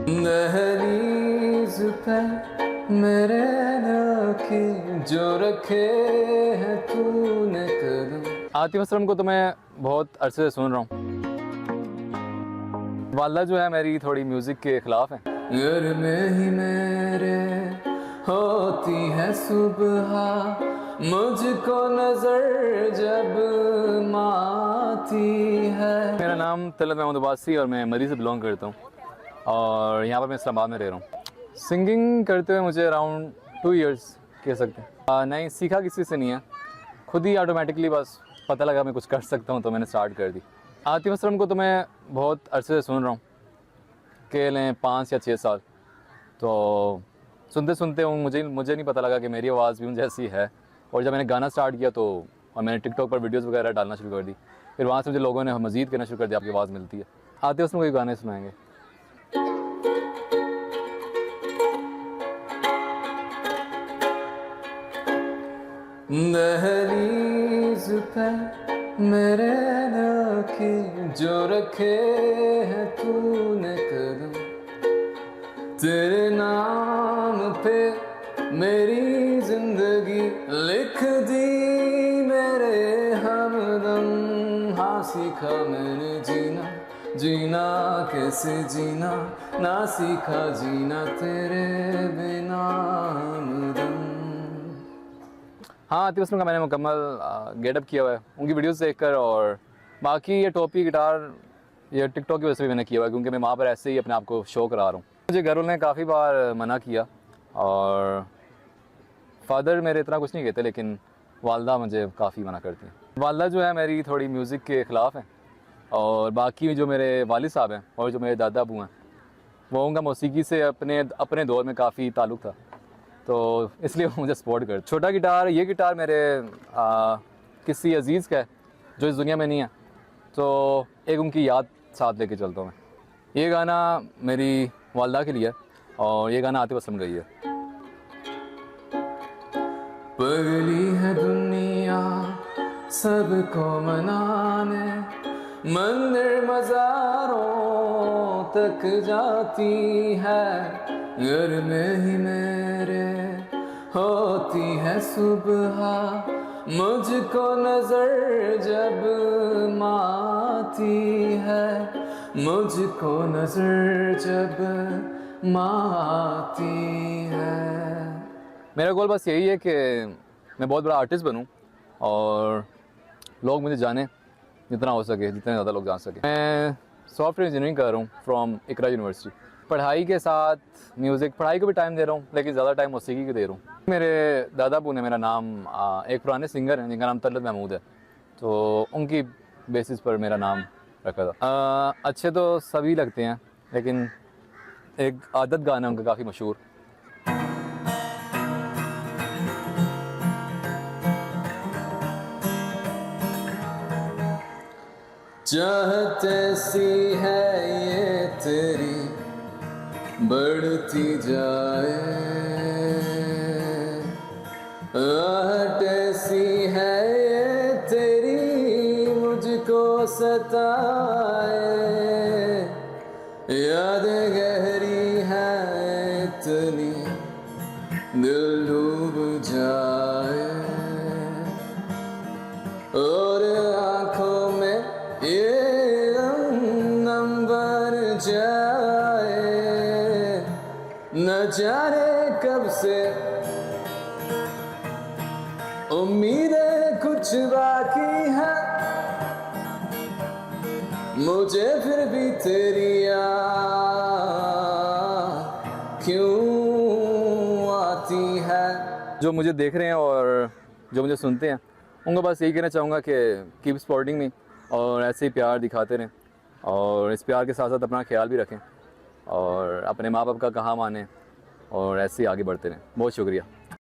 दहलीज पे मेरे की जो रखे हैं तूने कदम। आतिफ असलम को तो मैं बहुत अरसे से सुन रहा हूँ। वालदा जो है मेरी थोड़ी म्यूज़िक के ख़िलाफ़ है। घर में ही मेरे होती है सुबह, मुझको नज़र जब माती है। मेरा नाम तलत महमूद अब्बासी और मैं मरी से बिलोंग करता हूँ और यहाँ पर मैं इस्लामाबाद में रह रहा हूँ। सिंगिंग करते हुए मुझे अराउंड 2 इयर्स कह सकते हैं। नहीं सीखा किसी से नहीं है, खुद ही ऑटोमेटिकली बस पता लगा मैं कुछ कर सकता हूँ तो मैंने स्टार्ट कर दी। आतिफ असलम को तो मैं बहुत अरसे से सुन रहा हूँ, कह लें 5 या 6 साल। तो सुनते सुनते मुझे नहीं पता लगा कि मेरी आवाज़ भी उन जैसी है। और जब मैंने गाना स्टार्ट किया तो और मैंने टिकटॉक पर वीडियोस वगैरह डालना शुरू कर दी, फिर वहाँ से मुझे लोगों ने मज़ीद कहना शुरू कर दिया आपकी आवाज़ मिलती है। आतिफ असलम कोई गाने सुनाएंगे। दहलीज पे मेरे की जो रखे हैं तूने कदम, तेरे नाम पे मेरी जिंदगी लिख दी मेरे हमदम। हाँ सीखा मैंने जीना, जीना कैसे जीना, ना सीखा जीना तेरे बिना हमदम। हाँ आतिफ असलम का मैंने मुकम्मल गेटअप किया हुआ है उनकी वीडियोस देखकर, और बाकी ये टोपी गिटार ये टिकटॉक की वजह से भी मैंने किया हुआ है क्योंकि मैं वहाँ पर ऐसे ही अपने आप को शो करा रहा हूँ। मुझे घर वालों ने काफ़ी बार मना किया और फादर मेरे इतना कुछ नहीं कहते, लेकिन वालदा मुझे काफ़ी मना करती हैं। वालदा जो है मेरी थोड़ी म्यूज़िक के ख़िलाफ़ है और बाकी जो मेरे वालिद साहब हैं और जो मेरे दादा अबू हैं वो उनका मौसीकी से अपने दौर में काफ़ी ताल्लुक़ था, तो इसलिए वो मुझे सपोर्ट कर। छोटा गिटार, ये गिटार मेरे किसी अजीज़ का है जो इस दुनिया में नहीं है, तो एक उनकी याद साथ लेके चलता हूँ मैं। ये गाना मेरी वालदा के लिए है और ये गाना आतिफ असलम का ही है। पगली है दुनिया सबको मनाने, मंदिर मज़ारों तक जाती है। घर में ही मेरे होती है सुबह, मुझको नज़र जब माती है, मुझको नज़र जब माती है। मेरा गोल बस यही है कि मैं बहुत बड़ा आर्टिस्ट बनूं और लोग मुझे जाने जितना हो सके, जितने ज़्यादा लोग जान सके। मैं सॉफ्टवेयर इंजीनियरिंग कर रहा हूँ फ्रॉम इकरा यूनिवर्सिटी। पढ़ाई के साथ म्यूज़िक, पढ़ाई को भी टाइम दे रहा हूँ लेकिन ज़्यादा टाइम मौसीकी को दे रहा हूँ। मेरे दादा अबू ने मेरा नाम एक पुराने सिंगर हैं जिनका नाम तलत महमूद है, तो उनकी बेसिस पर मेरा नाम रखा था। अच्छे तो सभी लगते हैं लेकिन एक आदत गाना उनका काफ़ी मशहूर। चाहते सी है ये तेरी बढ़ती जाए, आहट सी है ये तेरी मुझको सताए, याद गहरी है इतनी दिल डूब जाए, और आँखों में ये नंबर जाए, न जाने कब से उम्मीदें कुछ बाकी है, मुझे फिर भी तेरी याद क्यों आती है। जो मुझे देख रहे हैं और जो मुझे सुनते हैं उनको बस यही कहना चाहूँगा कि कीप सपोर्टिंग मी और ऐसे ही प्यार दिखाते रहें और इस प्यार के साथ साथ अपना ख्याल भी रखें और अपने माँ बाप का कहा मानें और ऐसे ही आगे बढ़ते रहें। बहुत शुक्रिया।